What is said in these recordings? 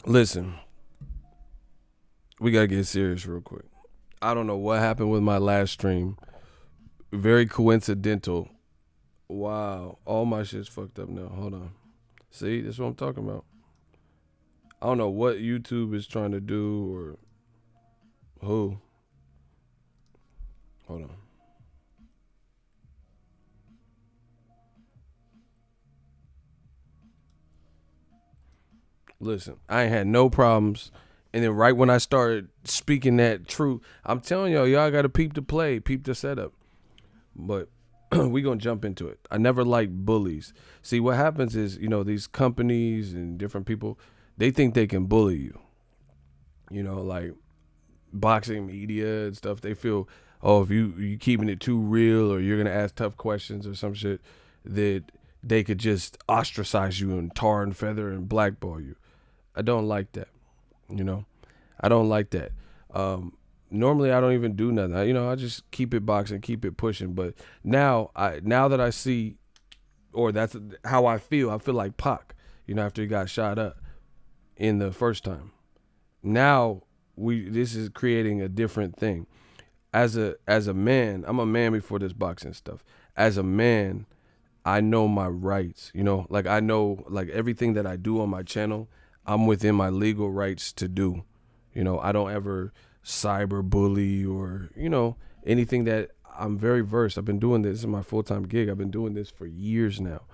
Listen, we gotta get serious real quick. I don't know what happened with my last stream. Very coincidental. Wow, all my shit's fucked up now. Hold on. See, that's what I'm talking about. I don't know what YouTube is trying to do or who. Hold on. Listen, I ain't had no problems. And then right when I started speaking that truth, I'm telling y'all gotta peep the play, peep the setup. But we gonna jump into it. I never liked bullies. See, what happens is, these companies and different people, they think they can bully you. Like boxing media and stuff. They feel, oh, if you keeping it too real or you're gonna ask tough questions or some shit, that they could just ostracize you and tar and feather and blackball you. I don't like that. You know, I don't like that. Normally I don't even do nothing. I just keep it boxing, keep it pushing. But now that I see, or that's how I feel like Pac. After he got shot up in the first time. Now this is creating a different thing. As a man, I'm a man before this boxing stuff. As a man, I know my rights. Like I know like everything that I do on my channel, I'm within my legal rights to do. I don't ever cyber bully or, anything that I'm very versed. I've been doing this. This is my full-time gig. I've been doing this for years now.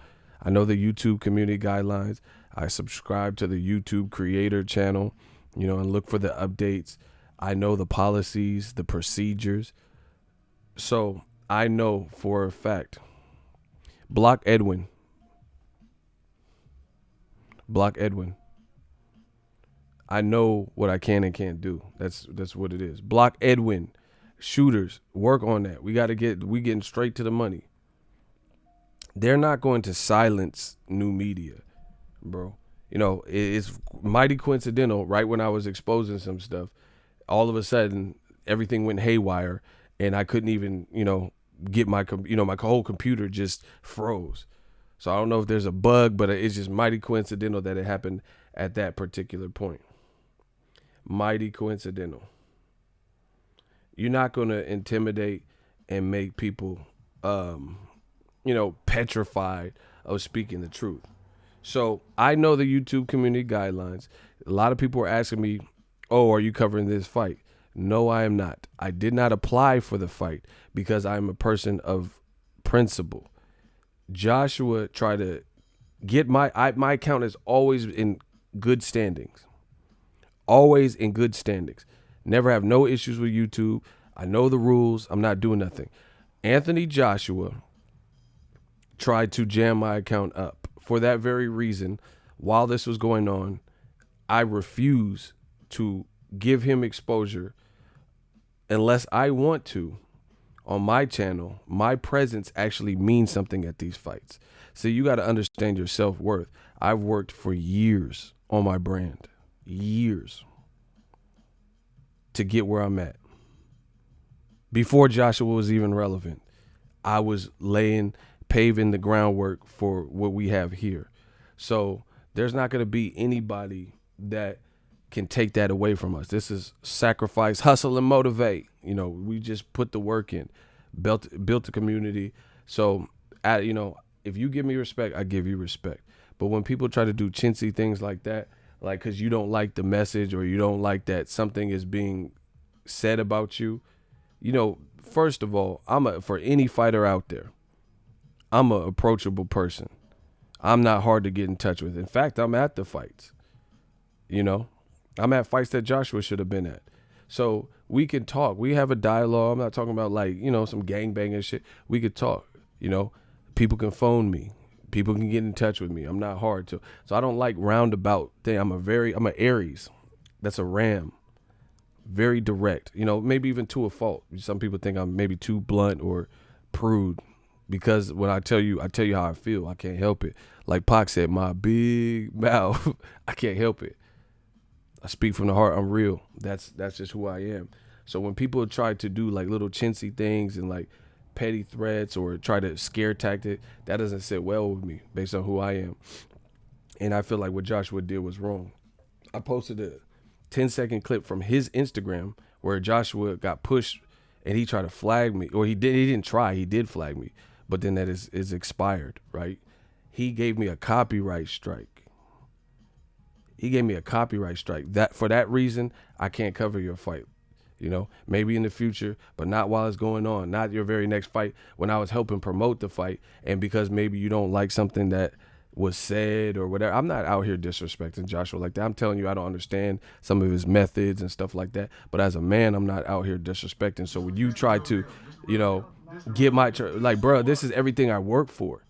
I know the YouTube community guidelines. I subscribe to the YouTube creator channel, and look for the updates. I know the policies, the procedures. So I know for a fact. Block Edwin. Block Edwin. I know what I can and can't do. That's what it is. Block Edwin. Shooters, work on that. We getting straight to the money. They're not going to silence new media, bro. It's mighty coincidental. Right when I was exposing some stuff, all of a sudden everything went haywire, and I couldn't even, get my whole computer just froze. So I don't know if there's a bug, but it's just mighty coincidental that it happened at that particular point. Mighty coincidental. You're not going to intimidate and make people, petrified of speaking the truth. So I know the YouTube community guidelines. A lot of people are asking me, oh, are you covering this fight? No, I am not. I did not apply for the fight because I'm a person of principle. Joshua tried to get my account is always in good standings. Always in good standings. Never have no issues with YouTube. I know the rules. I'm not doing nothing. Anthony Joshua tried to jam my account up. For that very reason, while this was going on, I refuse to give him exposure unless I want to on my channel. My presence actually means something at these fights. So you got to understand your self-worth. I've worked for years on my brand. Years. To get where I'm at. Before Joshua was even relevant, I was paving the groundwork for what we have here. So there's not going to be anybody that can take that away from us. This is sacrifice, hustle, and motivate. We just put the work in, built the community. So, if you give me respect, I give you respect. But when people try to do chintzy things like that, like because you don't like the message or you don't like that something is being said about you, first of all, for any fighter out there, I'm an approachable person. I'm not hard to get in touch with. In fact, I'm at the fights. I'm at fights that Joshua should have been at. So we can talk. We have a dialogue. I'm not talking about some gangbanging shit. We could talk. People can phone me. People can get in touch with me. I'm not hard to. So I don't like roundabout thing. I'm an Aries. That's a Ram. Very direct. Maybe even to a fault. Some people think I'm maybe too blunt or prude. Because when I tell you how I feel. I can't help it. Like Pac said, my big mouth. I can't help it. I speak from the heart. I'm real. That's just who I am. So when people try to do like little chintzy things and like petty threats or try to scare tactic, that doesn't sit well with me based on who I am. And I feel like what Joshua did was wrong. I posted a 10-second clip from his Instagram where Joshua got pushed and he tried to flag me, or he didn't try, he did flag me, but then that is expired, right? He gave me a copyright strike. He gave me a copyright strike. That for that reason, I can't cover your fight. Maybe in the future, but not while it's going on. Not your very next fight when I was helping promote the fight, and because maybe you don't like something that was said or whatever. I'm not out here disrespecting Joshua like that. I'm telling you, I don't understand some of his methods and stuff like that. But as a man, I'm not out here disrespecting. So when you try to, get my, like, bro, this is everything I work for.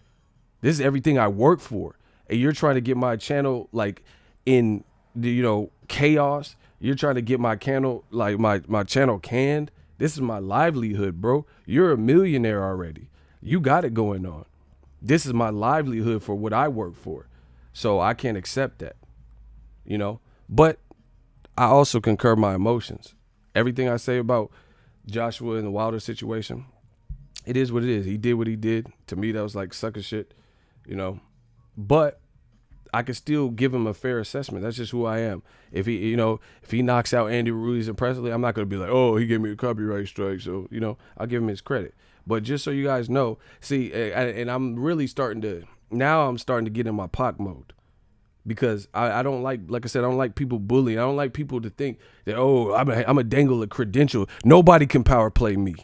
This is everything I work for. And you're trying to get my channel, like, in the, chaos. You're trying to get my channel, like, my channel canned. This is my livelihood, bro. You're a millionaire already. You got it going on. This is my livelihood for what I work for. So I can't accept that, But I also concur my emotions. Everything I say about Joshua and the Wilder situation, it is what it is. He did what he did. To me, that was like sucker shit, But I can still give him a fair assessment. That's just who I am. If he knocks out Andy Ruiz and Presley, I'm not going to be like, oh, he gave me a copyright strike. So, I'll give him his credit. But just so you guys know, see, and I'm really starting to get in my Pac mode, because I don't like I said, I don't like people bullying. I don't like people to think that, oh, I'm a dangle a credential. Nobody can power play me.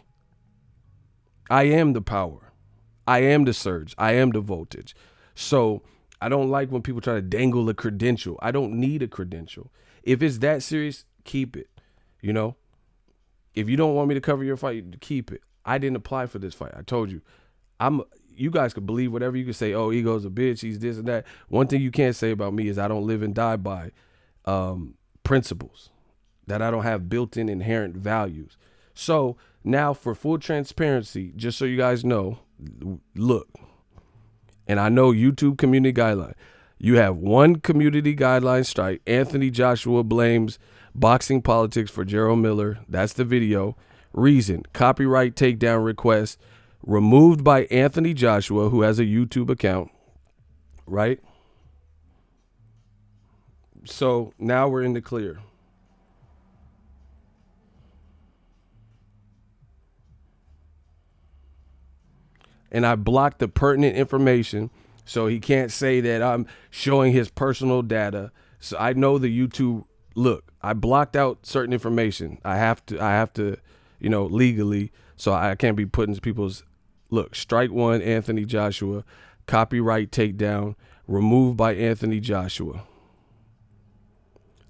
I am the power. I am the surge. I am the voltage. So I don't like when people try to dangle a credential. I don't need a credential. If it's that serious, keep it. If you don't want me to cover your fight, keep it. I didn't apply for this fight. I told you. You guys could believe whatever you could say. Oh, Ego's a bitch. He's this and that. One thing you can't say about me is I don't live and die by principles, that I don't have built-in inherent values. So now, for full transparency, just so you guys know, look, and I know YouTube community guideline. You have one community guideline strike. Anthony Joshua blames boxing politics for Gerald Miller. That's the video. Reason: copyright takedown request removed by Anthony Joshua, who has a YouTube account, right? So now we're in the clear. And I blocked the pertinent information, so he can't say that I'm showing his personal data. So I know the YouTube, look, I blocked out certain information. I have to, legally, so I can't be putting people's, look, strike one, Anthony Joshua, copyright takedown, removed by Anthony Joshua.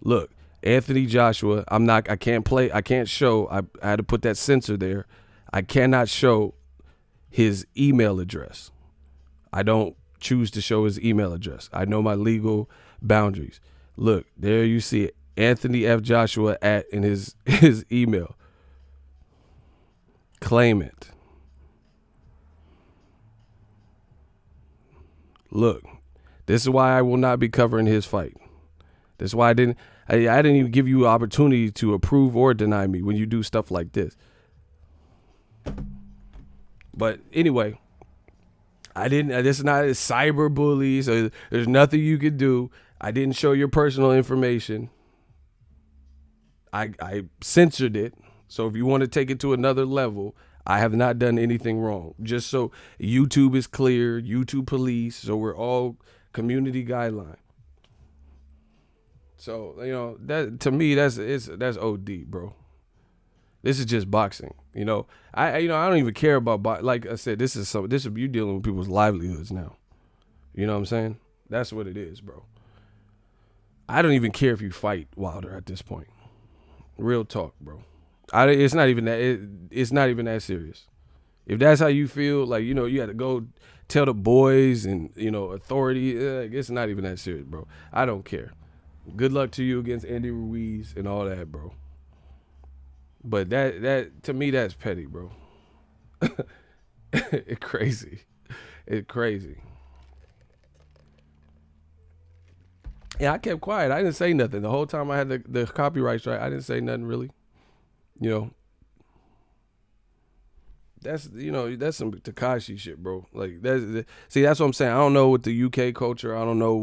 Look, Anthony Joshua, I can't show, I had to put that censor there. I cannot show his email address. I don't choose to show his email address. I know my legal boundaries. Look, there you see it. Anthony F. Joshua in his email. Claimant. Look, this is why I will not be covering his fight. This is why I didn't even give you an opportunity to approve or deny me when you do stuff like this. But anyway, this is not a cyber bully, so there's nothing you can do. I didn't show your personal information. I censored it. So if you want to take it to another level, I have not done anything wrong. Just so YouTube is clear, YouTube police, so we're all community guideline. So, that to me, that's OD, bro. This is just boxing. I don't even care about like I said, this is you dealing with people's livelihoods now. You know what I'm saying? That's what it is, bro. I don't even care if you fight Wilder at this point. Real talk, bro. It's not even that. It's not even that serious. If that's how you feel, like, you had to go tell the boys and authority. It's not even that serious, bro. I don't care. Good luck to you against Andy Ruiz and all that, bro. But that to me, that's petty, bro. It's crazy. It's crazy. Yeah, I kept quiet. I didn't say nothing the whole time I had the copyright strike. I didn't say nothing really. That's some Tekashi shit, bro. Like that's what I'm saying. I don't know what the UK culture. I don't know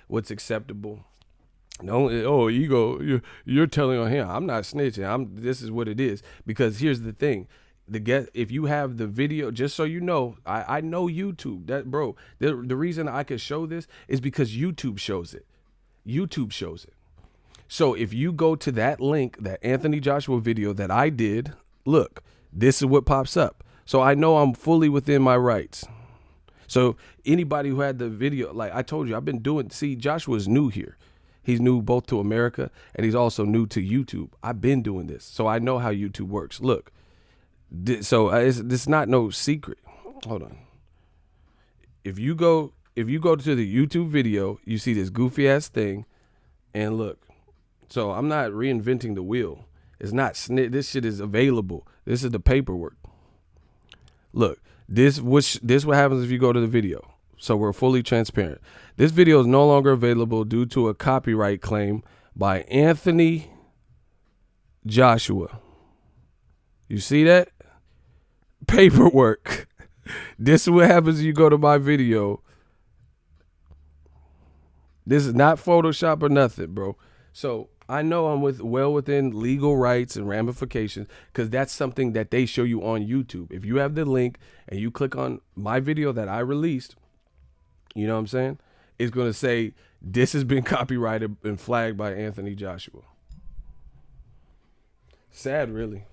what's acceptable. No, oh, ego, you're telling on him. I'm not snitching. This is what it is. Because here's the thing. If you have the video, just so you know, I know YouTube. That bro, the reason I could show this is because YouTube shows it. YouTube shows it. So if you go to that link, that Anthony Joshua video that I did, look, this is what pops up. So I know I'm fully within my rights. So anybody who had the video, like I told you, I've been doing, see, Joshua's new here. He's new both to America and he's also new to YouTube. I've been doing this, so I know how YouTube works. Look, so it's not no secret. Hold on. If you go to the YouTube video, you see this goofy ass thing, and look. So I'm not reinventing the wheel. It's not this shit is available. This is the paperwork. Look, this what happens if you go to the video. So we're fully transparent. This video is no longer available due to a copyright claim by Anthony Joshua. You see that? Paperwork. This is what happens if you go to my video. This is not Photoshop or nothing, bro. So I know I'm well within legal rights and ramifications because that's something that they show you on YouTube. If you have the link and you click on my video that I released, you know what I'm saying? It's going to say, this has been copyrighted and flagged by Anthony Joshua. Sad, really.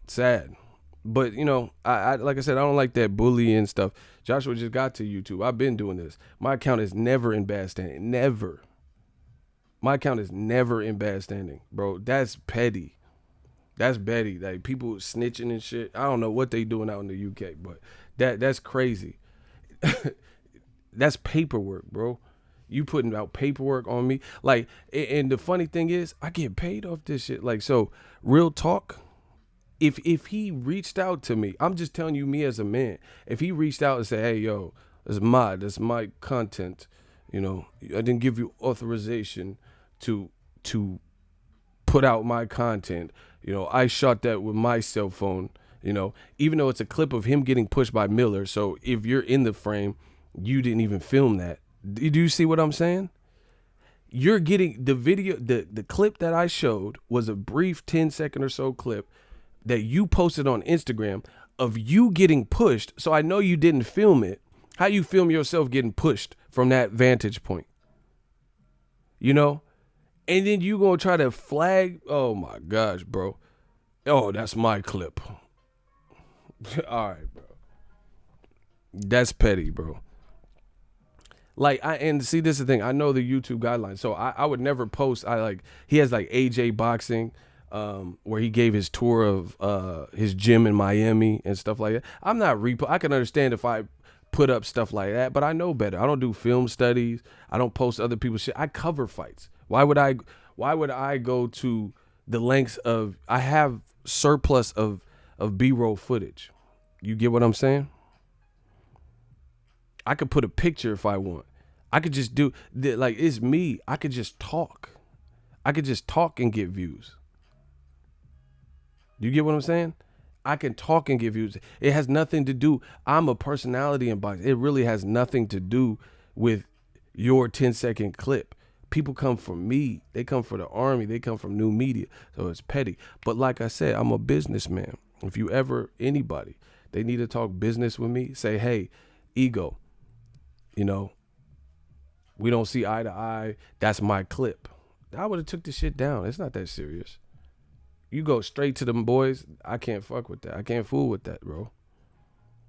Sad. But, you know, I like I said, I don't like that bullying stuff. Joshua just got to YouTube. I've been doing this. My account is never in bad standing. Never. My account is never in bad standing, bro. That's petty. That's petty. Like, people snitching and shit. I don't know what they doing out in the UK, but that's crazy. That's paperwork, bro. You putting out paperwork on me. Like, and the funny thing is, I get paid off this shit. Like, so, real talk, if he reached out to me, I'm just telling you, me as a man, if he reached out and said, hey, yo, that's my content, you know, I didn't give you authorization to put out my content, you know, I shot that with my cell phone, you know, even though it's a clip of him getting pushed by Miller. So if you're in the frame, you didn't even film that. Do you see what I'm saying? You're getting the video, the clip that I showed was a brief 10-second or so clip that you posted on Instagram of you getting pushed. So I know you didn't film it. How you film yourself getting pushed from that vantage point? You know? And then you gonna try to flag, oh my gosh, bro. Oh, that's my clip. All right, bro. That's petty, bro. Like, and see, this is the thing. I know the YouTube guidelines, so I would never post. He has like AJ Boxing, where he gave his tour of his gym in Miami and stuff like that. I'm not I can understand if I put up stuff like that, but I know better. I don't do film studies. I don't post other people's shit. I cover fights. Why would I go to the lengths of, I have surplus of B-roll footage. You get what I'm saying? I could put a picture if I want. I could just do, like, it's me. I could just talk. I could just talk and get views. You get what I'm saying? I can talk and get views. It has nothing to do. I'm a personality in boxing. It really has nothing to do with your 10-second clip. People come from me. They come for the army. They come from new media. So it's petty. But like I said, I'm a businessman. If you ever, anybody, they need to talk business with me, say, hey, ego, you know, we don't see eye to eye. That's my clip. I would have took the shit down. It's not that serious. You go straight to them boys. I can't fuck with that. I can't fool with that, bro.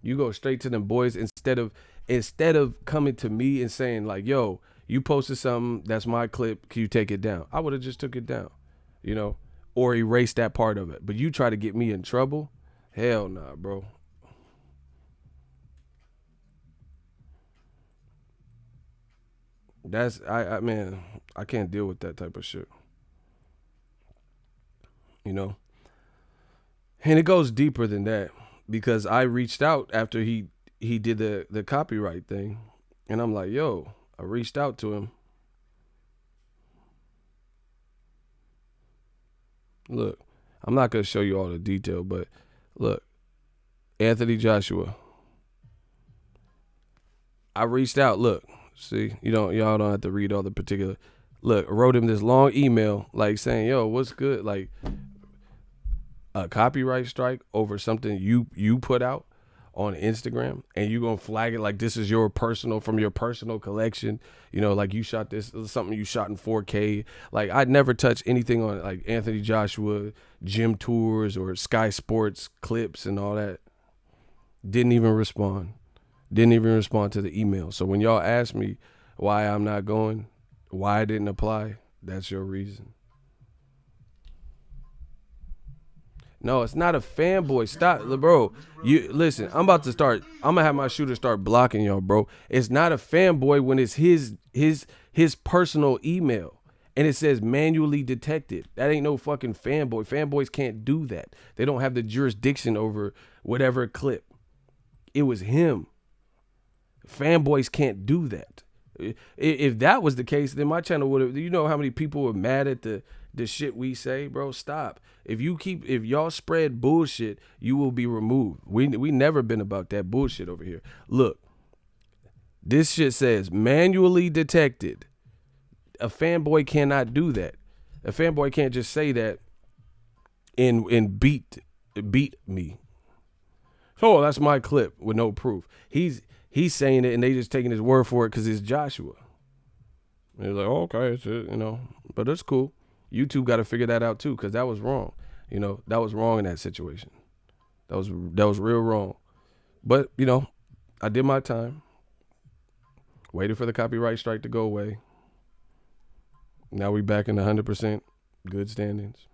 You go straight to them boys instead of coming to me and saying like, yo, you posted something, that's my clip, can you take it down? I would have just took it down, you know, or erased that part of it. But you try to get me in trouble? Hell nah, bro. That's, man, I can't deal with that type of shit. You know? And it goes deeper than that because I reached out after he did the copyright thing. And I'm like, yo, I reached out to him. Look, I'm not going to show you all the detail, but look, Anthony Joshua. I reached out. Look, see, y'all don't have to read all the particular. Look, wrote him this long email like saying, "Yo, what's good?" Like a copyright strike over something you put out on Instagram, and you gonna flag it like this is your personal from your personal collection. You know, like you shot this something you shot in 4K. Like I'd never touch anything on like Anthony Joshua gym tours or Sky Sports clips and all that. Didn't even respond. Didn't even respond to the email. So when y'all ask me why I'm not going, why I didn't apply, that's your reason. No, it's not a fanboy. Stop, bro. You listen. I'm about to start. I'm gonna have my shooter start blocking y'all, bro. It's not a fanboy when it's his personal email and it says manually detected. That ain't no fucking fanboy. Fanboys can't do that. They don't have the jurisdiction over whatever clip. It was him. Fanboys can't do that. If that was the case, then my channel would have. You know how many people were mad at the shit we say, bro? Stop. If y'all spread bullshit, you will be removed. We never been about that bullshit over here. Look, this shit says manually detected. A fanboy cannot do that. A fanboy can't just say that and beat me. Oh, that's my clip with no proof. He's saying it and they just taking his word for it because it's Joshua. And he's like, oh, okay, it's it, but it's cool. YouTube got to figure that out too because that was wrong. That was wrong in that situation. That was real wrong. But I did my time. Waited for the copyright strike to go away. Now we back in 100% good standings.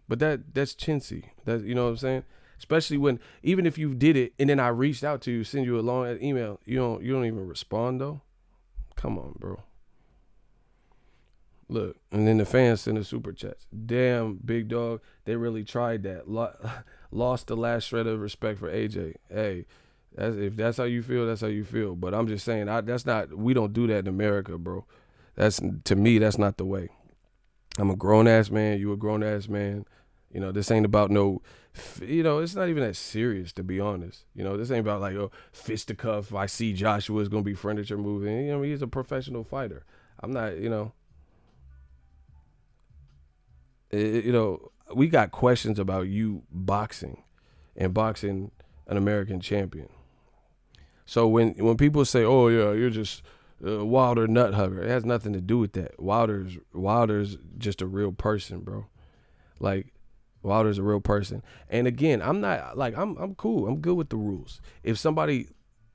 But that's chintzy. That you know what I'm saying? Especially when even if you did it and then I reached out to you, send you a long email, you don't even respond though. Come on, bro. Look, and then the fans send the super chats. Damn, big dog, they really tried that. Lost the last shred of respect for AJ. Hey, if that's how you feel, that's how you feel. But I'm just saying, we don't do that in America, bro. To me, that's not the way. I'm a grown ass man. You a grown ass man. This ain't about no. It's not even that serious, to be honest. This ain't about like fisticuff. I see Joshua is gonna be furniture moving. He's a professional fighter. I'm not. We got questions about you boxing and boxing an American champion. So when people say, "Oh yeah, you're just Wilder nut hugger," it has nothing to do with that. Wilder's just a real person, bro. Like Wilder's a real person. And again, I'm not like I'm cool. I'm good with the rules. If somebody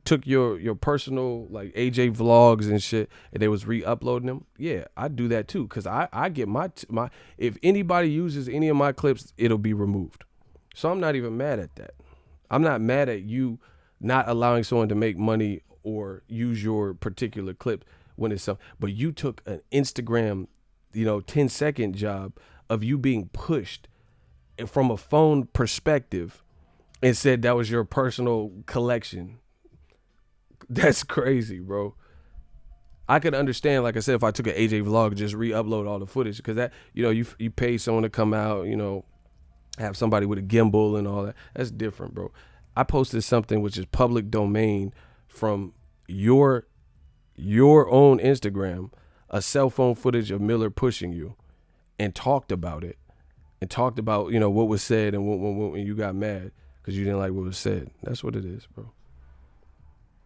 took your personal like AJ vlogs and shit and they was re-uploading them, yeah, I'd do that too. Cause I get my if anybody uses any of my clips, it'll be removed. So I'm not even mad at that. I'm not mad at you not allowing someone to make money or use your particular clip when it's something. But you took an Instagram, 10-second job of you being pushed from a phone perspective and said that was your personal collection. That's crazy, bro. I could understand, like I said, if I took an AJ vlog, just re-upload all the footage, because that, you pay someone to come out, have somebody with a gimbal and all that. That's different, bro. I posted something which is public domain from your own Instagram, a cell phone footage of Miller pushing you, and talked about it, and talked about what was said and when you got mad because you didn't like what was said. That's what it is, bro.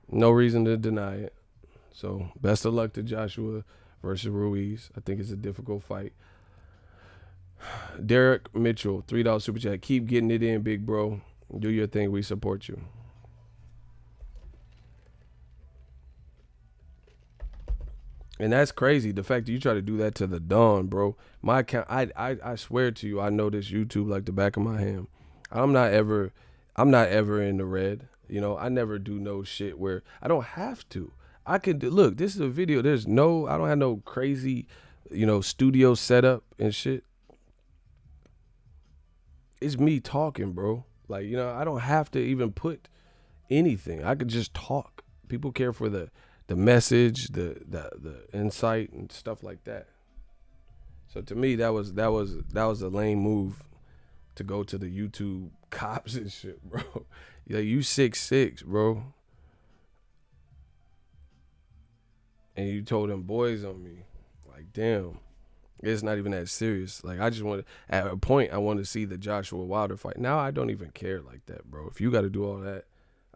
No reason to deny it. So best of luck to Joshua versus Ruiz. I think it's a difficult fight. Derek Mitchell, $3 super chat. Keep getting it in, big bro. Do your thing. We support you. And that's crazy. The fact that you try to do that to the dawn, bro. My account, I swear to you, I know this YouTube like the back of my hand. I'm not ever in the red. I never do no shit where I don't have to. I could look. This is a video. I don't have no crazy, studio setup and shit. It's me talking, bro. Like, I don't have to even put anything. I could just talk. People care for the message, the insight and stuff like that. So to me, that was a lame move to go to the YouTube cops and shit, bro. Like, you 6'6", bro. And you told them boys on me. Like, damn, it's not even that serious. Like, I just want to, at a point, I want to see the Joshua Wilder fight. Now I don't even care like that, bro. If you got to do all that,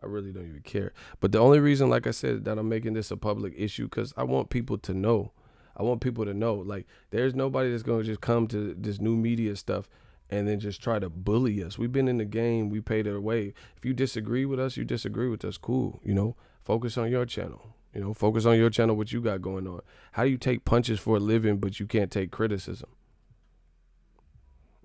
I really don't even care. But the only reason, like I said, that I'm making this a public issue, because I want people to know. I want people to know, like, there's nobody that's going to just come to this new media stuff and then just try to bully us. We've been in the game. We paid our way. If you disagree with us, you disagree with us. Cool. You know, focus on your channel. You know, focus on your channel, what you got going on. How do you take punches for a living, but you can't take criticism?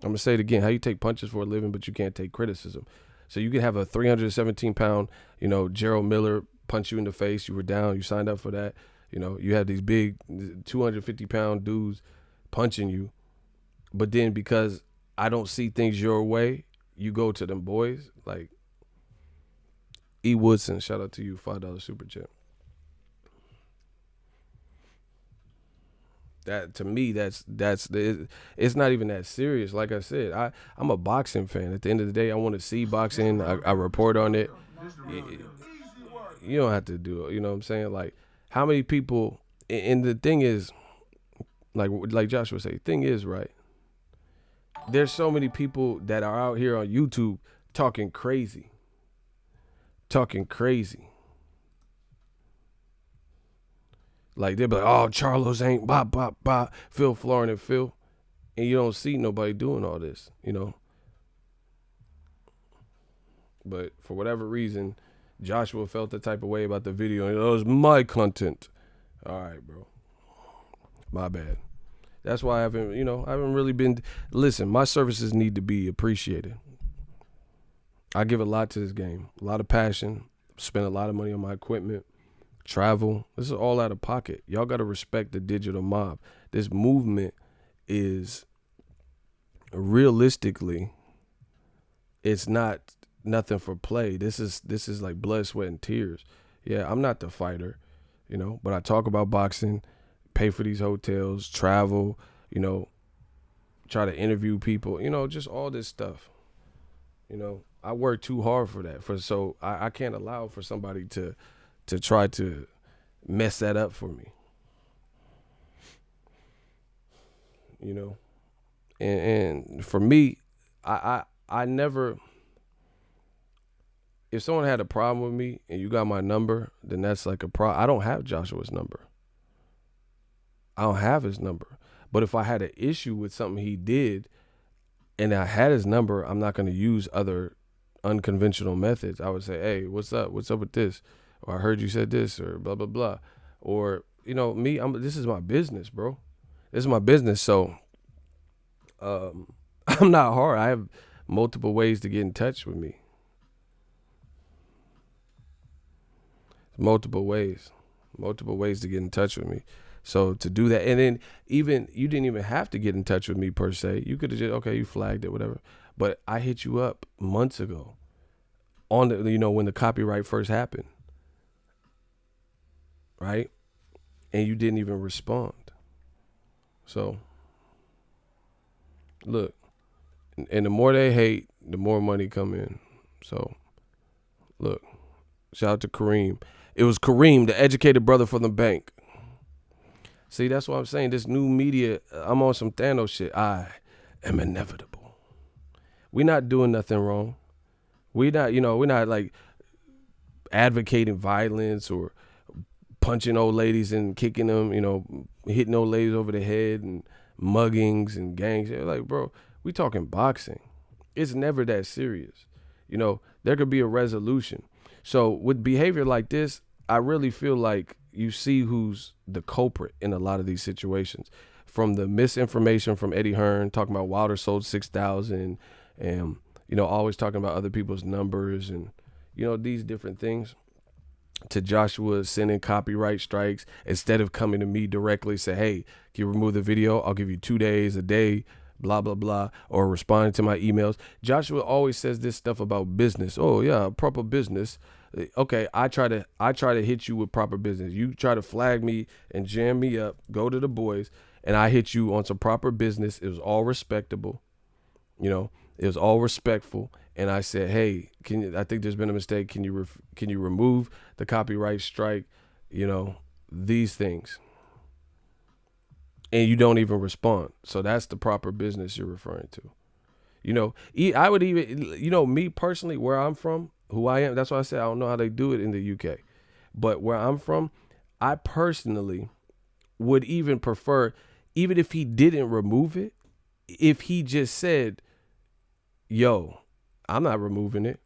I'm going to say it again. How you take punches for a living, but you can't take criticism? So you can have a 317-pound, you know, Gerald Miller punch you in the face. You were down. You signed up for that. You know, you have these big 250-pound dudes punching you. But then because I don't see things your way, you go to them boys. Like E. Woodson, shout out to you, $5 super chat. That, to me, it's not even that serious. Like I said, I'm a boxing fan. At the end of the day, I want to see boxing. I report on it. You don't have to do it. You know what I'm saying? Like, how many people? And the thing is, like Joshua say, thing is, right? There's so many people that are out here on YouTube talking crazy. Like, they'll be like, oh, Charlos ain't bop, bop, bop, Phil Florin and Phil. And you don't see nobody doing all this, you know. But for whatever reason, Joshua felt the type of way about the video. And it was my content. All right, bro. My bad. That's why I haven't really been. Listen, my services need to be appreciated. I give a lot to this game, a lot of passion, spend a lot of money on my equipment. Travel. This is all out of pocket. Y'all got to respect the digital mob. This movement is realistically, it's not nothing for play. This is like blood, sweat, and tears. Yeah, I'm not the fighter, you know, but I talk about boxing, pay for these hotels, travel, you know, try to interview people, you know, just all this stuff. You know, I work too hard for that. So I can't allow for somebody to try to mess that up for me. You know? And for me, I never, if someone had a problem with me and you got my number, then that's like a problem. I don't have Joshua's number. I don't have his number. But if I had an issue with something he did and I had his number, I'm not going to use other unconventional methods. I would say, hey, what's up? What's up with this? Or I heard you said this, or blah, blah, blah. Or, you know, this is my business, bro. This is my business. So I'm not hard. I have multiple ways to get in touch with me. Multiple ways to get in touch with me. So to do that, and then even, you didn't even have to get in touch with me per se. You could have just, okay, you flagged it, whatever. But I hit you up months ago on the, you know, when the copyright first happened. Right? And you didn't even respond. So, look, and the more they hate, the more money come in. So, look, shout out to Kareem. It was Kareem, the educated brother from the bank. See, that's what I'm saying. This new media, I'm on some Thanos shit. I am inevitable. We're not doing nothing wrong. We're not like advocating violence or punching old ladies and kicking them, you know, hitting old ladies over the head and muggings and gangs. Like, bro, we talking boxing. It's never that serious. You know, there could be a resolution. So with behavior like this, I really feel like you see who's the culprit in a lot of these situations. From the misinformation from Eddie Hearn, talking about Wilder sold 6,000 and, you know, always talking about other people's numbers and, you know, these different things, to Joshua sending copyright strikes instead of coming to me directly, say, hey, can you remove the video? I'll give you 2 days, a day, blah, blah, blah, or responding to my emails. Joshua always says this stuff about business. Oh, yeah, proper business. Okay, I try to hit you with proper business. You try to flag me and jam me up, go to the boys, and I hit you on some proper business. It was all respectable. You know, it was all respectful. And I said, hey, I think there's been a mistake. Can you remove the copyright strike? You know, these things. and you don't even respond. So that's the proper business you're referring to. I would even, me personally, where I'm from, who I am, that's why I said I don't know how they do it in the UK. But where I'm from, I personally would even prefer, even if he didn't remove it, if he just said, yo, I'm not removing it.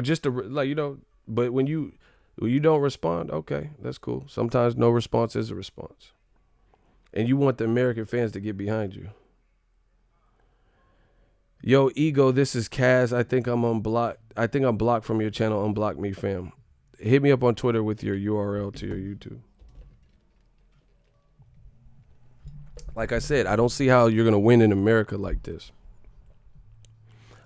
Just to, but when you don't respond, okay, that's cool. Sometimes no response is a response. And you want the American fans to get behind you. Yo, ego, this is Kaz. I think I'm unblocked. I think I'm blocked from your channel. Unblock me, fam. Hit me up on Twitter with your URL to your YouTube. Like I said, I don't see how you're gonna win in America like this.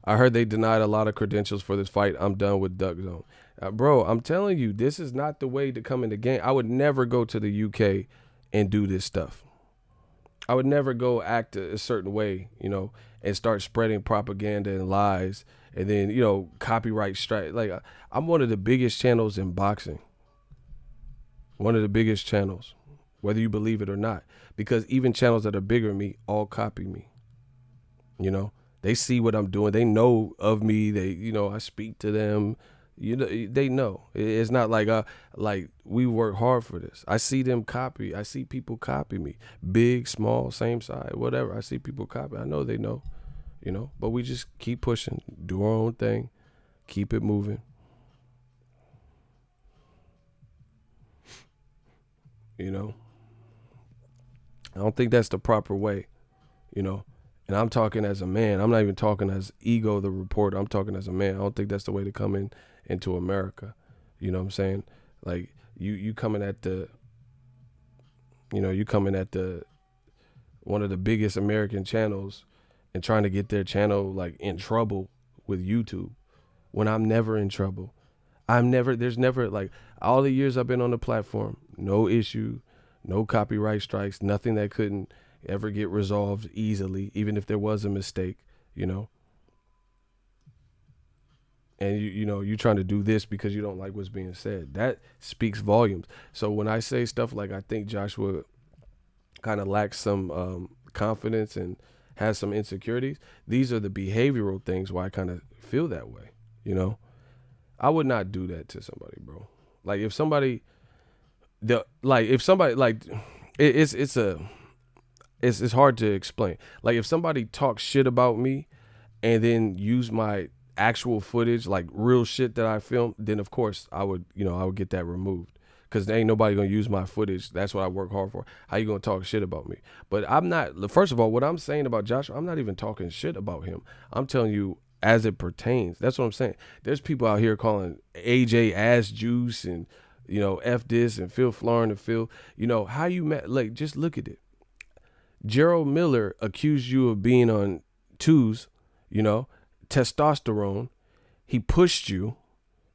I heard they denied a lot of credentials for this fight. I'm done with Duck Zone. Bro, I'm telling you, this is not the way to come in the game. I would never go to the UK and do this stuff. I would never go act a certain way, and start spreading propaganda and lies, and then, copyright strike. Like, I'm one of the biggest channels in boxing. One of the biggest channels, whether you believe it or not, because even channels that are bigger than me all copy me. They see what I'm doing. They know of me. I speak to them. They know. It's not like we work hard for this. I see them copy. I see people copy me. Big, small, same size, whatever. I see people copy. I know they know, but we just keep pushing, do our own thing, keep it moving. I don't think that's the proper way, And I'm talking as a man. I'm not even talking as ego, the reporter. I'm talking as a man. I don't think that's the way to come into America. You know what I'm saying? Like you coming at the, one of the biggest American channels and trying to get their channel like in trouble with YouTube when I'm never in trouble. There's never, like, all the years I've been on the platform, no issue, no copyright strikes, nothing that couldn't ever get resolved easily, even if there was a mistake, and you trying to do this because you don't like what's being said. That speaks volumes. So when I say stuff like I think Joshua kind of lacks some confidence and has some insecurities, these are the behavioral things why I kind of feel that way. I would not do that to somebody, bro. Like if somebody, it's hard to explain. Like if somebody talks shit about me and then use my actual footage, like real shit that I filmed, then of course I would get that removed, because there ain't nobody gonna use my footage. That's what I work hard for. How you gonna talk shit about me? But I'm not. First of all, what I'm saying about Joshua, I'm not even talking shit about him. I'm telling you as it pertains. That's what I'm saying. There's people out here calling AJ ass juice and F this and Phil Florin and Phil. How you met? Like, just look at it. Gerald Miller accused you of being on twos, testosterone. He pushed you,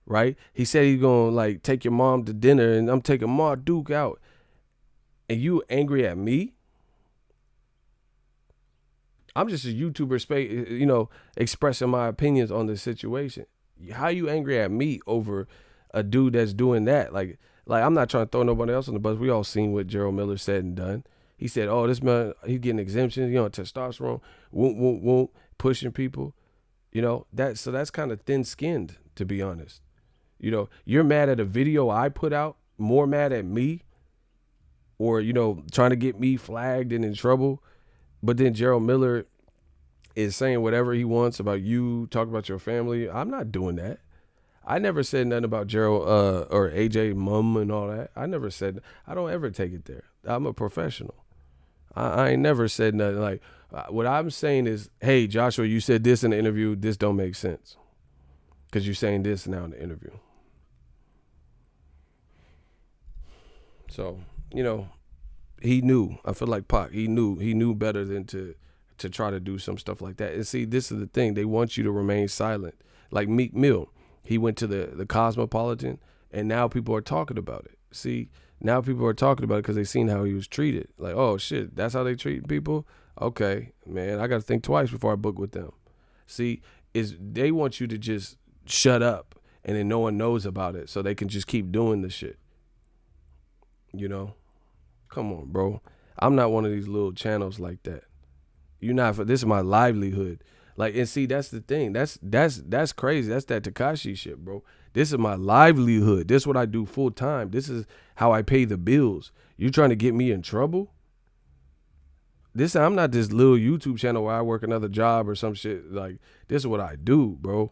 right? He said he's going to like take your mom to dinner and I'm taking Ma Duke out. And you angry at me? I'm just a YouTuber, expressing my opinions on the situation. How you angry at me over a dude that's doing that? Like I'm not trying to throw nobody else on the bus. We all seen what Gerald Miller said and done. He said, "Oh, this man, he's getting exemptions, testosterone, won't, pushing people, that's kind of thin-skinned, to be honest. You're mad at a video I put out, more mad at me, or trying to get me flagged and in trouble, but then Gerald Miller is saying whatever he wants about you, talk about your family. I'm not doing that. I never said nothing about Gerald or AJ mom and all that. I never said. I don't ever take it there. I'm a professional. I ain't never said nothing like. What I'm saying is, hey, Joshua, you said this in the interview. This don't make sense because you're saying this now in the interview. So he knew. I feel like Pac. He knew better than to try to do some stuff like that. And see, this is the thing. They want you to remain silent. Like Meek Mill, he went to the Cosmopolitan, and now people are talking about it. See, now people are talking about it because they seen how he was treated. Like, oh shit, that's how they treat people. Okay, man, I got to think twice before I book with them. See, they want you to just shut up, and then no one knows about it, so they can just keep doing the shit. Come on, bro. I'm not one of these little channels like that. You're not for this is my livelihood. Like, and see, that's the thing. That's crazy. That's that Takashi shit, bro. This is my livelihood. This is what I do full time. This is how I pay the bills. You trying to get me in trouble? I'm not this little YouTube channel where I work another job or some shit. Like, this is what I do, bro.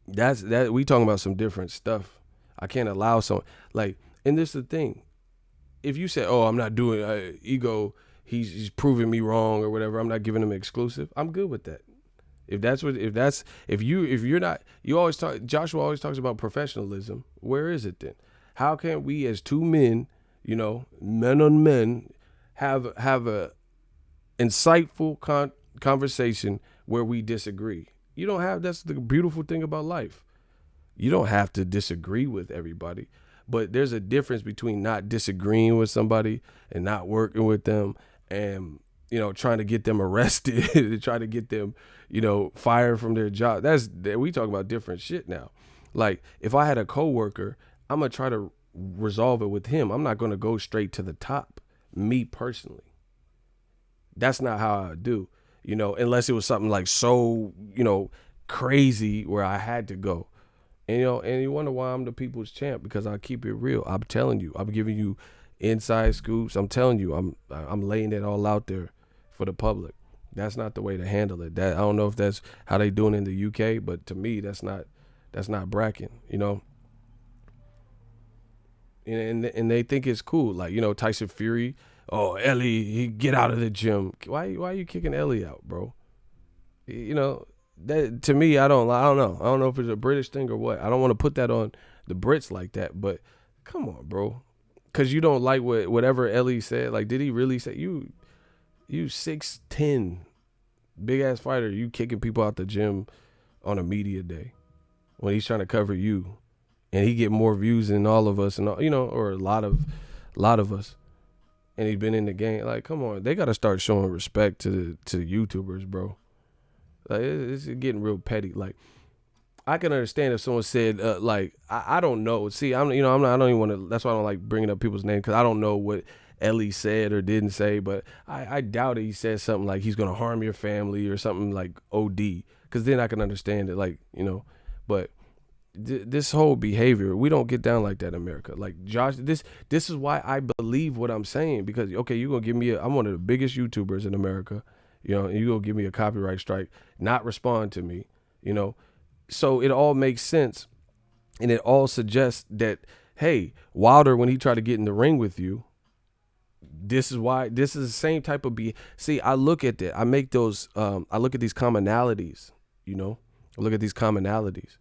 That we talking about some different stuff. I can't allow some like, and this is the thing. If you say, "Oh, I'm not doing ego," he's proving me wrong or whatever. I'm not giving him exclusive. I'm good with that. If you're not, you always talk. Joshua always talks about professionalism. Where is it then? How can we as two men, men on men, have a insightful conversation where we disagree? You don't have. That's the beautiful thing about life. You don't have to disagree with everybody, but there's a difference between not disagreeing with somebody and not working with them and trying to get them arrested and try to get them fired from their job. We talk about different shit now. Like, if I had a coworker, I'm gonna try to resolve it with him. I'm not gonna go straight to the top, me personally. That's not how I do, unless it was something like so crazy where I had to go. And you wonder why I'm the people's champ, because I keep it real. I'm telling you, I'm giving you inside scoops. I'm telling you, I'm laying it all out there for the public. That's not the way to handle it. That I don't know if that's how they doing in the UK, but to me, that's not bracking. And they think it's cool. Like, Tyson Fury. Oh, Ellie, he get out of the gym. Why are you kicking Ellie out, bro? That, to me, I don't know. I don't know if it's a British thing or what. I don't want to put that on the Brits like that, but come on, bro. Cause you don't like whatever Ellie said. Like, did he really say you 6'10", big ass fighter, you kicking people out the gym on a media day when he's trying to cover you, and he get more views than all of us, and or a lot of us, and he's been in the game. Like, come on, they got to start showing respect to YouTubers, bro. Like, it's getting real petty. Like, I can understand if someone said, like, I don't know. See, I'm not, I don't even want to. That's why I don't like bringing up people's names, because I don't know what Ellie said or didn't say. But I doubt it. He said something like he's gonna harm your family or something like OD, because then I can understand it. Like, but this whole behavior, we don't get down like that in America. Like, Josh, this is why I believe what I'm saying, because okay, you're gonna give me I'm one of the biggest YouTubers in America. And you're gonna give me a copyright strike, not respond to me, so it all makes sense, and it all suggests that, hey, Wilder, when he tried to get in the ring with you, this is the same type of see, I look at that, I make those I look at these commonalities, I look at these commonalities.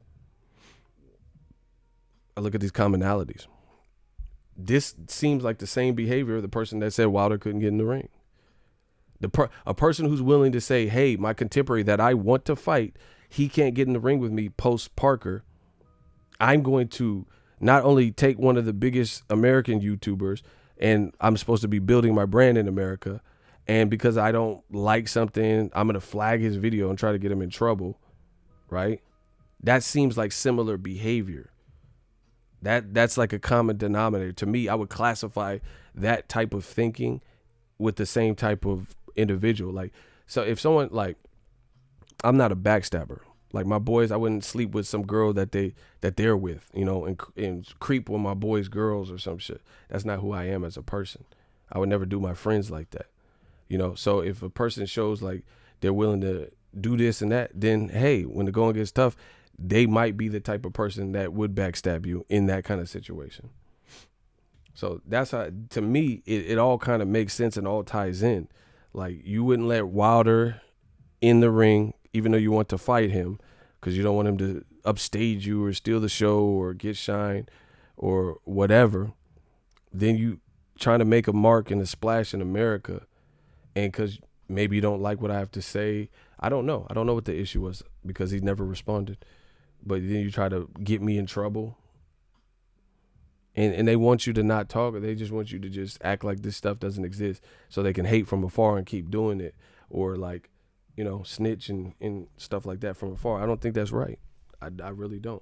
This seems like the same behavior of the person that said Wilder couldn't get in the ring. A person who's willing to say, hey, my contemporary that I want to fight, he can't get in the ring with me post Parker. I'm going to not only take one of the biggest American YouTubers, and I'm supposed to be building my brand in America, and because I don't like something, I'm going to flag his video and try to get him in trouble, right? That seems like similar behavior. That's like a common denominator. To me, I would classify that type of thinking with the same type of individual. Like, so if someone, like, I'm not a backstabber. Like, my boys, I wouldn't sleep with some girl that they're with, and creep with my boys' girls or some shit. That's not who I am as a person. I would never do my friends like that. So if a person shows like they're willing to do this and that, then hey, when the going gets tough, they might be the type of person that would backstab you in that kind of situation. So that's how, to me, it all kind of makes sense and all ties in. Like, you wouldn't let Wilder in the ring, even though you want to fight him, because you don't want him to upstage you or steal the show or get shine or whatever. Then you trying to make a mark and a splash in America, and because maybe you don't like what I have to say. I don't know what the issue was, because he never responded. But then you try to get me in trouble. And they want you to not talk, or they just want you to just act like this stuff doesn't exist, so they can hate from afar and keep doing it, or like, snitch and stuff like that from afar. I don't think that's right. I really don't.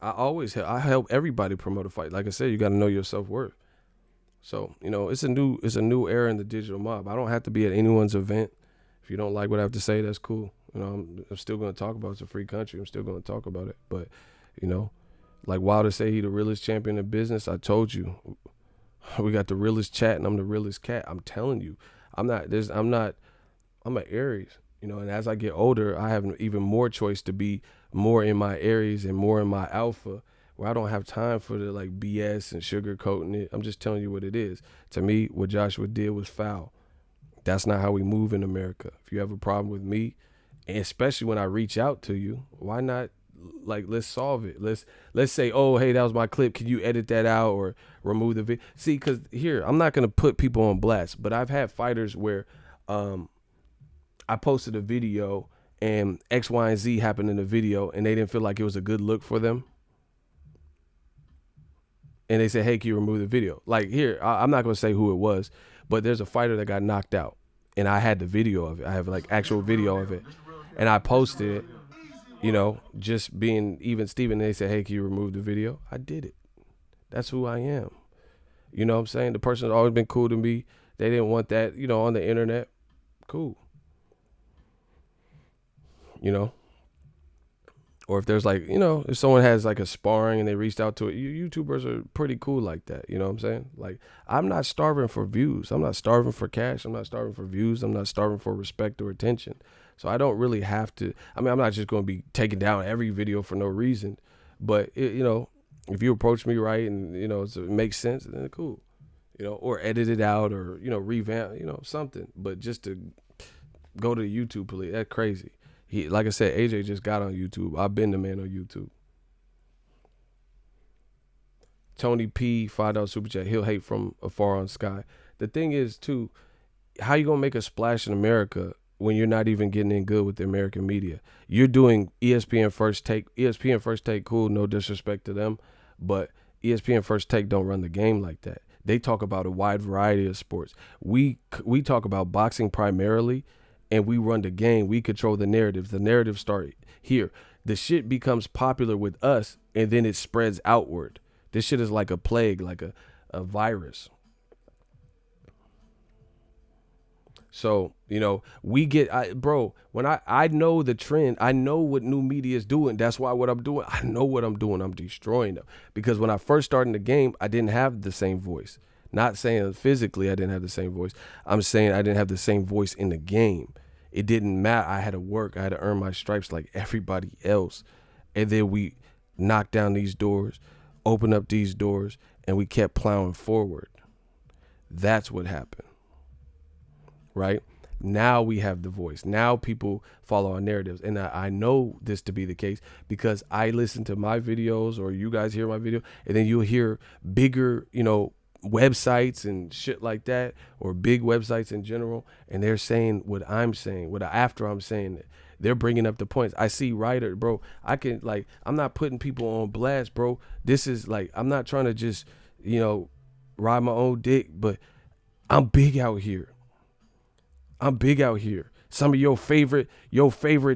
I help everybody promote a fight. Like I said, you got to know your self-worth. So, it's a new era in the digital mob. I don't have to be at anyone's event. If you don't like what I have to say, that's cool. I'm still going to talk about it. It's a free country. I'm still going to talk about it. But, you know, like Wilder say he the realest champion in business. I told you, we got the realest chat and I'm the realest cat. I'm telling you, I'm an Aries, and as I get older, I have even more choice to be more in my Aries and more in my alpha, where I don't have time for the like BS and sugarcoating it. I'm just telling you what it is. To me, what Joshua did was foul. That's not how we move in America. If you have a problem with me, and especially when I reach out to you, why not? Like, let's solve it. Let's say, oh, hey, that was my clip. Can you edit that out or remove the video? See, because here, I'm not gonna put people on blast, but I've had fighters where, I posted a video and X, Y, and Z happened in the video, and they didn't feel like it was a good look for them. And they said, hey, can you remove the video? Like, here, I'm not gonna say who it was, but there's a fighter that got knocked out, and I had the video of it. I have like actual video of it, and I posted it. Just being even Steven, they said, hey, can you remove the video? I did it. That's who I am. You know what I'm saying? The person has always been cool to me. They didn't want that, on the internet. Cool. Or if there's like, if someone has like a sparring and they reached out to it, YouTubers are pretty cool like that. You know what I'm saying? Like, I'm not starving for views. I'm not starving for cash. I'm not starving for views. I'm not starving for respect or attention. So I don't really have to. I mean, I'm not just going to be taking down every video for no reason. But, if you approach me right and, it makes sense, then cool. Or edit it out or, revamp, something. But just to go to the YouTube police, that's crazy. Like I said, AJ just got on YouTube. I've been the man on YouTube. Tony P, $5 super chat. He'll hate from afar on Sky. The thing is, too, how you gonna make a splash in America when you're not even getting in good with the American media? You're doing ESPN First Take. ESPN First Take, cool, no disrespect to them, but ESPN First Take don't run the game like that. They talk about a wide variety of sports. We talk about boxing primarily, and we run the game. We control the narrative. The narrative start here. The shit becomes popular with us, and then it spreads outward. This shit is like a plague, like a virus. So, we get, when I know the trend, I know what new media is doing. That's why what I'm doing, I know what I'm doing. I'm destroying them. Because when I first started in the game, I didn't have the same voice. Not saying physically I didn't have the same voice. I'm saying I didn't have the same voice in the game. It didn't matter. I had to work. I had to earn my stripes like everybody else. And then we knocked down these doors, opened up these doors, and we kept plowing forward. That's what happened. Right? Now we have the voice. Now people follow our narratives. And I know this to be the case because I listen to my videos or you guys hear my video, and then you'll hear bigger, websites and shit like that, or big websites in general, and they're saying what I'm saying, after I'm saying it. They're bringing up the points. I see Ryder, bro. I'm not putting people on blast, bro. This is like, I'm not trying to just, ride my own dick, but I'm big out here. I'm big out here. Some of your favorite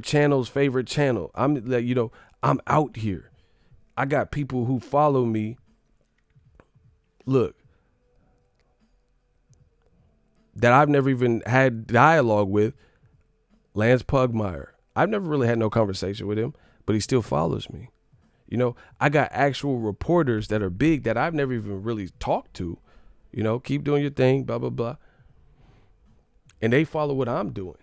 channel's favorite channel. I'm like, I'm out here. I got people who follow me. Look, that I've never even had dialogue with. Lance Pugmire. I've never really had no conversation with him, but he still follows me. I got actual reporters that are big that I've never even really talked to. Keep doing your thing, blah, blah, blah. And they follow what I'm doing.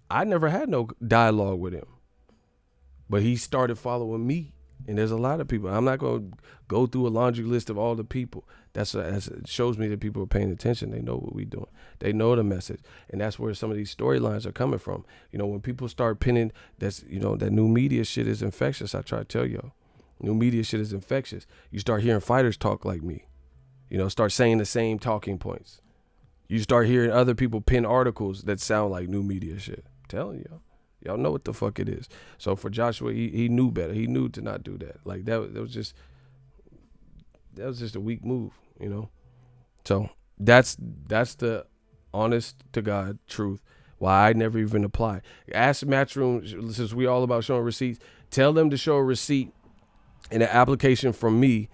I never had no dialogue with him, but he started following me. And there's a lot of people. I'm not going to go through a laundry list of all the people. It shows me that people are paying attention. They know what we're doing. They know the message. And that's where some of these storylines are coming from. When people start pinning that new media shit is infectious, I try to tell y'all. New media shit is infectious. You start hearing fighters talk like me. Start saying the same talking points. You start hearing other people pin articles that sound like new media shit. I'm telling y'all. Y'all know what the fuck it is. So for Joshua, he knew better. He knew to not do that. Like that was just a weak move, So that's the honest to God truth. why I never even apply. Ask Matchroom, since we all about showing receipts, tell them to show a receipt in an application from me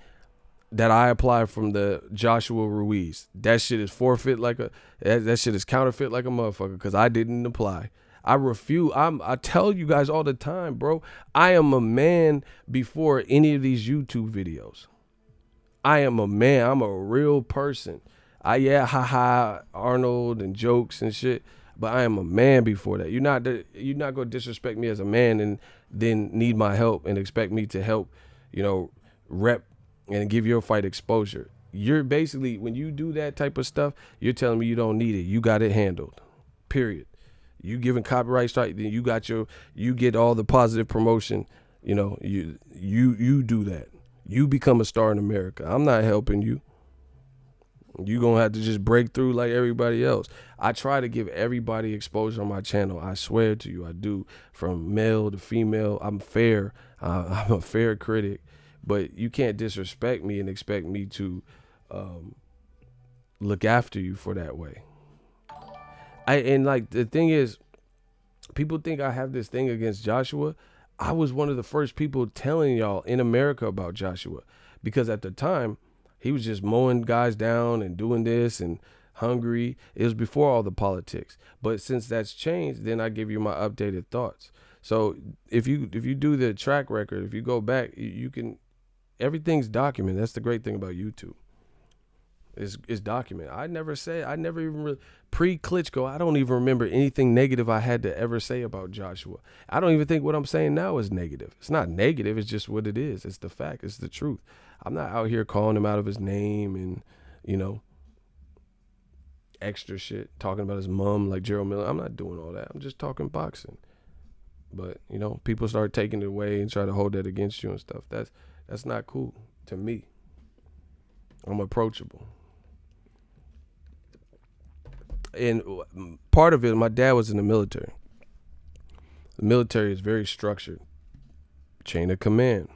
that I applied from the Joshua Ruiz. That shit is forfeit like that shit is counterfeit like a motherfucker because I didn't apply. I refuse. I tell you guys all the time, bro. I am a man before any of these YouTube videos. I am a man. I'm a real person. Haha, Arnold and jokes and shit. But I am a man before that. You're not gonna disrespect me as a man and then need my help and expect me to help, rep and give your fight exposure. You're basically, when you do that type of stuff, you're telling me you don't need it. You got it handled. Period. You giving copyright strike, then you get all the positive promotion. You do that. You become a star in America. I'm not helping you. You gonna have to just break through like everybody else. I try to give everybody exposure on my channel. I swear to you, I do. From male to female, I'm fair. I'm a fair critic. But you can't disrespect me and expect me to look after you for that way. The thing is, people think I have this thing against Joshua. I was one of the first people telling y'all in America about Joshua because at the time he was just mowing guys down and doing this and hungry. It was before all the politics. But since that's changed, then I give you my updated thoughts. So if you do the track record, if you go back, you can. Everything's documented. That's the great thing about YouTube. It's documented. I never even really, pre-Klitschko, I don't even remember anything negative I had to ever say about Joshua. I don't even think what I'm saying now is negative. It's not negative. It's just what it is. It's the fact. It's the truth. I'm not out here calling him out of his name and, extra shit, talking about his mom like Gerald Miller. I'm not doing all that. I'm just talking boxing. But, people start taking it away and try to hold that against you and stuff. That's not cool to me. I'm approachable. And part of it, my dad was in the military. The military is very structured. Chain of command.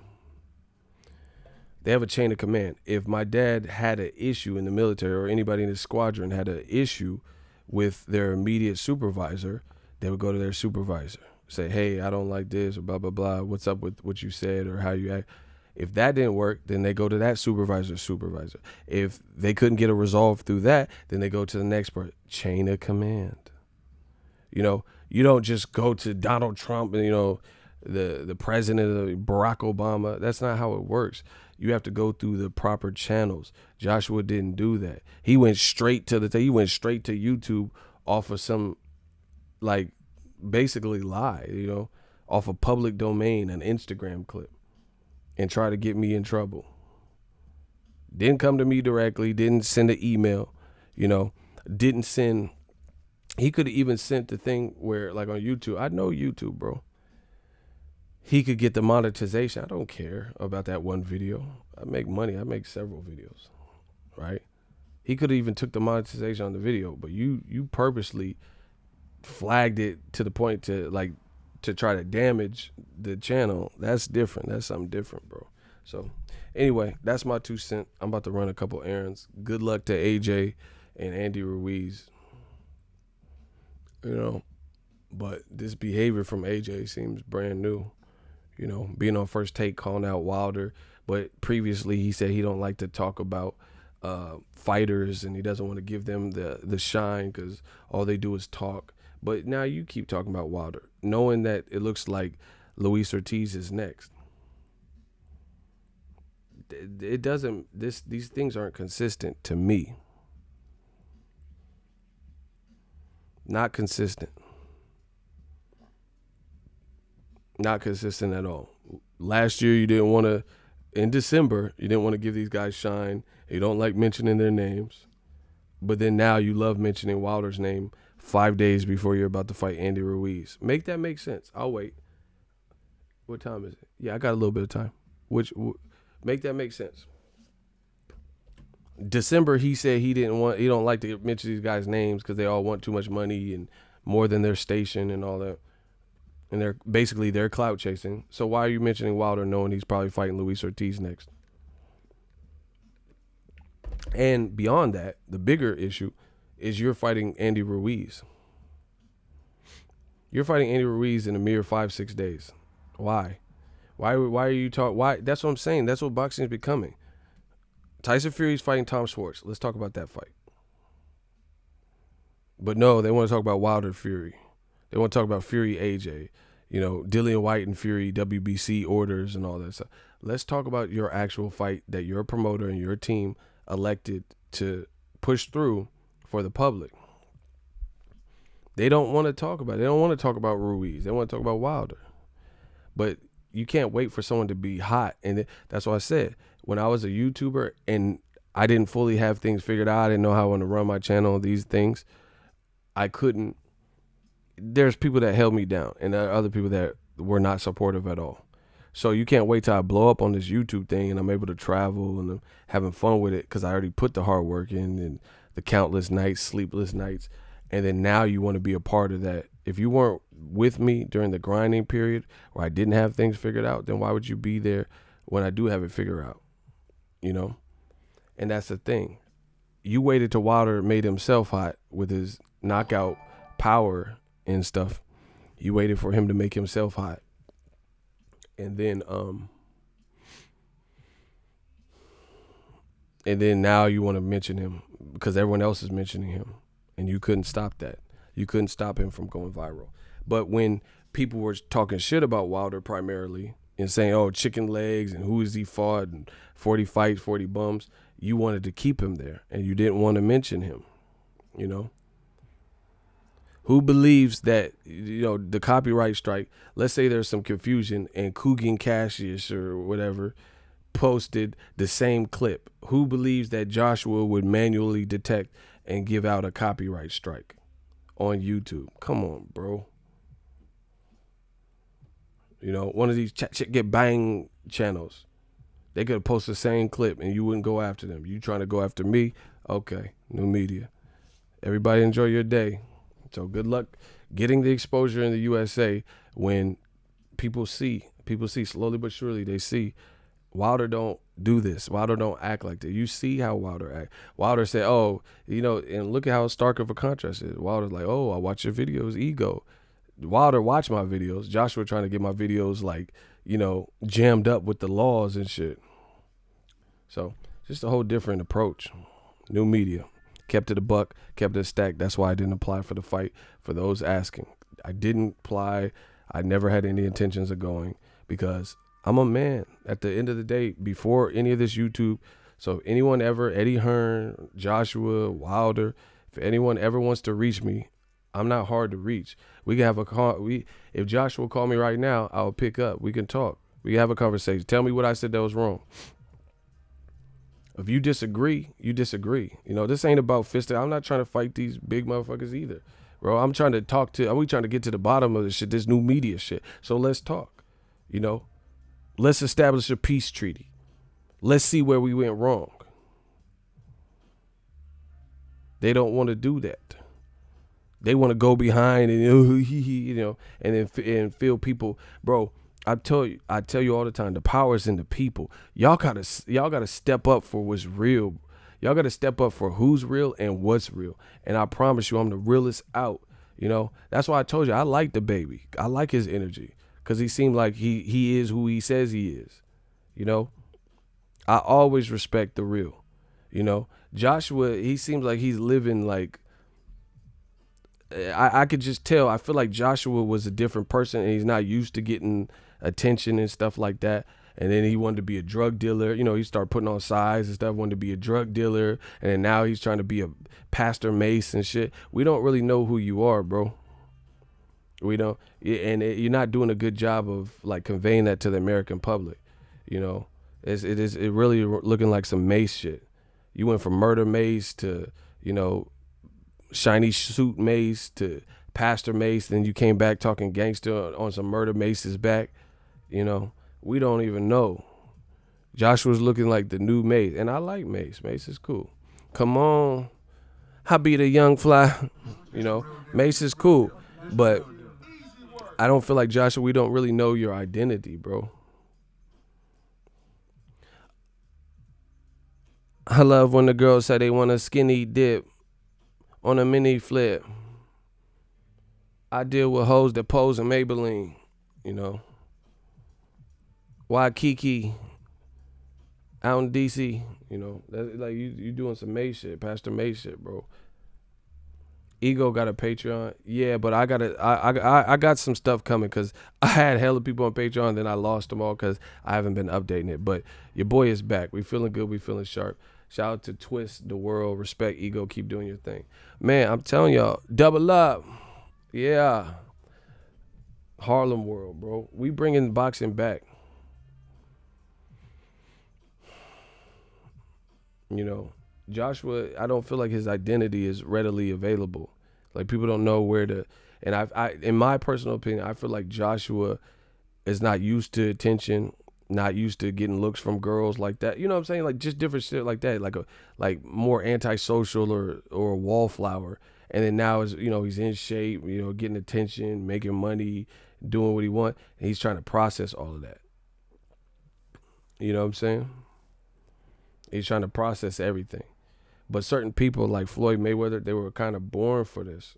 They have a chain of command. If my dad had an issue in the military or anybody in his squadron had an issue with their immediate supervisor, they would go to their supervisor. Say, hey, I don't like this or blah, blah, blah. What's up with what you said or how you act? If that didn't work, then they go to that supervisor's supervisor. If they couldn't get a resolve through that, then they go to the next person. Chain of command. You don't just go to Donald Trump and, the president of Barack Obama. That's not how it works. You have to go through the proper channels. Joshua didn't do that. He went straight to YouTube off of some, basically lie, off a public domain, an Instagram clip. And try to get me in trouble. Didn't come to me directly, didn't send an email, didn't send. He could have even sent the thing where, like on YouTube, I know YouTube, bro. He could get the monetization. I don't care about that one video. I make money. I make several videos, right? He could have even took the monetization on the video, but you purposely flagged it to the point to try to damage the channel. That's different. That's something different, bro. So anyway, that's my 2 cents. I'm about to run a couple errands. Good luck to AJ and Andy Ruiz. But this behavior from AJ seems brand new. Being on First Take, calling out Wilder. But previously he said he don't like to talk about fighters and he doesn't want to give them the shine because all they do is talk. But now you keep talking about Wilder, knowing that it looks like Luis Ortiz is next. It doesn't. These things aren't consistent to me. Not consistent. Not consistent at all. Last year you didn't want to. In December you didn't want to give these guys shine. You don't like mentioning their names. But then now you love mentioning Wilder's name 5 days before you're about to fight Andy Ruiz. Make that make sense. I'll wait. What time is it? Yeah, I got a little bit of time. Make that make sense. December, he said he don't like to mention these guys' names because they all want too much money and more than their station and all that. And they're clout chasing. So why are you mentioning Wilder knowing he's probably fighting Luis Ortiz next? And beyond that, the bigger issue is you're fighting Andy Ruiz. You're fighting Andy Ruiz in a mere 5-6 days. Why? Why are you talking? Why? That's what I'm saying. That's what boxing is becoming. Tyson Fury's fighting Tom Schwartz. Let's talk about that fight. But no, they want to talk about Wilder Fury. They want to talk about Fury AJ. Dillian White and Fury WBC orders and all that stuff. Let's talk about your actual fight that your promoter and your team elected to push through for the public. They don't want to talk about it. They don't want to talk about Ruiz. They want to talk about Wilder. But you can't wait for someone to be hot. And that's why I said, when I was a YouTuber and I didn't fully have things figured out, I didn't know how I want to run my channel, these things, I couldn't. There's people that held me down, and there are other people that were not supportive at all. So you can't wait till I blow up on this YouTube thing and I'm able to travel and I'm having fun with it because I already put the hard work in and the countless nights, sleepless nights. And then now you want to be a part of that. If you weren't with me during the grinding period where I didn't have things figured out, then why would you be there when I do have it figured out? And that's the thing. You waited till Wilder made himself hot with his knockout power and stuff. You waited for him to make himself hot. And then now you want to mention him because everyone else is mentioning him. And you couldn't stop that. You couldn't stop him from going viral. But when people were talking shit about Wilder primarily and saying, oh, chicken legs and who has he fought and 40 fights, 40 bums, you wanted to keep him there and you didn't want to mention him, Who believes that, the copyright strike, let's say there's some confusion and Coogan Cassius or whatever posted the same clip. Who believes that Joshua would manually detect and give out a copyright strike on YouTube? Come on, bro. One of these get bang channels, they could post the same clip and you wouldn't go after them. You trying to go after me? Okay, new media. Everybody enjoy your day. So good luck getting the exposure in the USA when people see slowly but surely, they see Wilder don't do this. Wilder don't act like that. You see how Wilder act. Wilder said, oh, and look at how stark of a contrast it is. Wilder's like, oh, I watch your videos, ego. Wilder watched my videos. Joshua trying to get my videos jammed up with the laws and shit. So just a whole different approach. New media. Kept it a buck, kept it a stack. That's why I didn't apply for the fight, for those asking. I didn't apply. I never had any intentions of going because I'm a man. At the end of the day, before any of this YouTube, so if anyone ever, Eddie Hearn, Joshua, Wilder, if anyone ever wants to reach me, I'm not hard to reach. We can have a call. If Joshua called me right now, I'll pick up. We can talk. We can have a conversation. Tell me what I said that was wrong. If you disagree, you disagree. This ain't about fisting. I'm not trying to fight these big motherfuckers either, bro. I'm trying to we trying to get to the bottom of this shit, this new media shit. So let's talk, Let's establish a peace treaty. Let's see where we went wrong. They don't want to do that. They want to go behind and, and feel people, bro. I tell you all the time, the power is in the people. Y'all gotta step up for what's real. Y'all gotta step up for who's real and what's real. And I promise you, I'm the realest out. That's why I told you I like the baby. I like his energy because he seemed like he is who he says he is. I always respect the real. Joshua, he seems like he's living like. I could just tell. I feel like Joshua was a different person and he's not used to getting attention and stuff like that. And then he wanted to be a drug dealer. He started putting on size and stuff, wanted to be a drug dealer. And then now he's trying to be a pastor mace and shit. We don't really know who you are, bro. We don't. And you're not doing a good job of like conveying that to the American public. It really looking like some mace shit. You went from murder mace to, shiny suit mace to pastor mace. Then you came back talking gangster on some murder mace's back. We don't even know. Joshua's looking like the new Mace. And I like Mace. Mace is cool. Come on. I be the young fly. Mace is cool. But I don't feel like Joshua, we don't really know your identity, bro. I love when the girls say they want a skinny dip on a mini flip. I deal with hoes that pose in Maybelline. You know, why Kiki out in DC? You know, that, like you doing some May shit, Pastor May shit, bro. Ego got a Patreon, yeah, but I got some stuff coming because I had hella people on Patreon, then I lost them all because I haven't been updating it. But your boy is back. We feeling good. We feeling sharp. Shout out to Twist the World. Respect Ego. Keep doing your thing, man. I'm telling y'all, double up. Yeah, Harlem World, bro. We bringing boxing back. You know, Joshua, I don't feel like his identity is readily available. Like people don't know where to. And in my personal opinion, I feel like Joshua is not used to attention, not used to getting looks from girls like that. You know what I'm saying? Like just different shit like that. Like more antisocial or a wallflower. And then now is he's in shape, getting attention, making money, doing what he want, and he's trying to process all of that. You know what I'm saying? He's trying to process everything. But certain people like Floyd Mayweather, they were kind of born for this.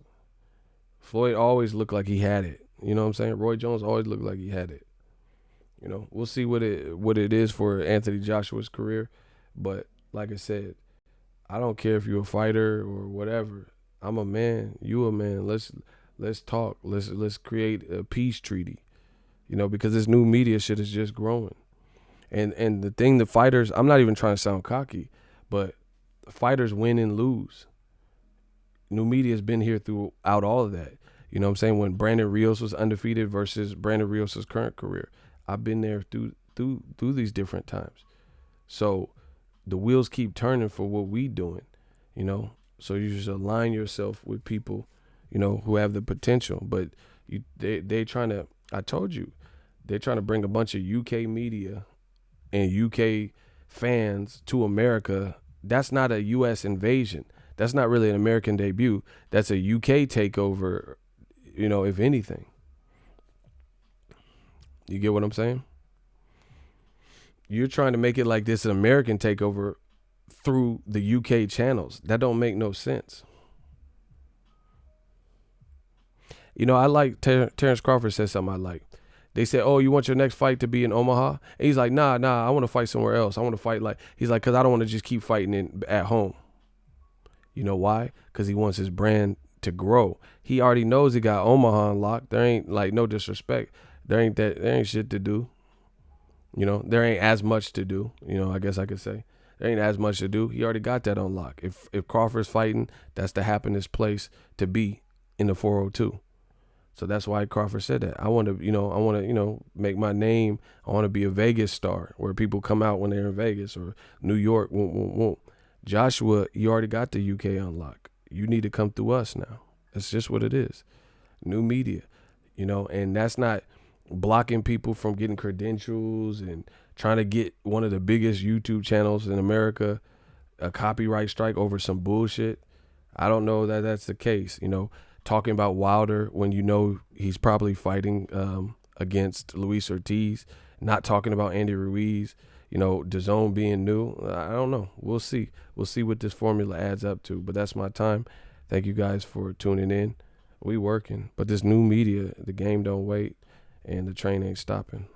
Floyd always looked like he had it. You know what I'm saying? Roy Jones always looked like he had it. We'll see what it is for Anthony Joshua's career. But like I said, I don't care if you're a fighter or whatever. I'm a man. You a man. Let's talk. Let's create a peace treaty. Because this new media shit is just growing. And the thing, the fighters, I'm not even trying to sound cocky, but fighters win and lose. New media's been here throughout all of that. You know what I'm saying? When Brandon Rios was undefeated versus Brandon Rios' current career, I've been there through these different times. So the wheels keep turning for what we doing, So you just align yourself with people, who have the potential. But they trying to, I told you, they're trying to bring a bunch of UK media and UK fans to America. That's not a US invasion. That's not really an American debut. That's a UK takeover, if anything. You get what I'm saying? You're trying to make it like this an American takeover through the UK channels. That don't make no sense. I like Terrence Crawford said something I like. They said, "Oh, you want your next fight to be in Omaha?" And he's like, "Nah, I want to fight somewhere else. I want to fight he's like, cause I don't want to just keep fighting at home." You know why? Cause he wants his brand to grow. He already knows he got Omaha unlocked. There ain't no disrespect. There ain't shit to do. There ain't as much to do. I guess I could say there ain't as much to do. He already got that on lock. If Crawford's fighting, that's the happiest place to be in the 402. So that's why Crawford said that. I want to make my name. I want to be a Vegas star where people come out when they're in Vegas or New York. Joshua, you already got the UK on lock. You need to come through us now. That's just what it is. New media, and that's not blocking people from getting credentials and trying to get one of the biggest YouTube channels in America a copyright strike over some bullshit. I don't know that that's the case. Talking about Wilder when he's probably fighting against Luis Ortiz, not talking about Andy Ruiz, DAZN being new. I don't know. We'll see. We'll see what this formula adds up to. But that's my time. Thank you guys for tuning in. We working. But this new media, the game don't wait, and the train ain't stopping.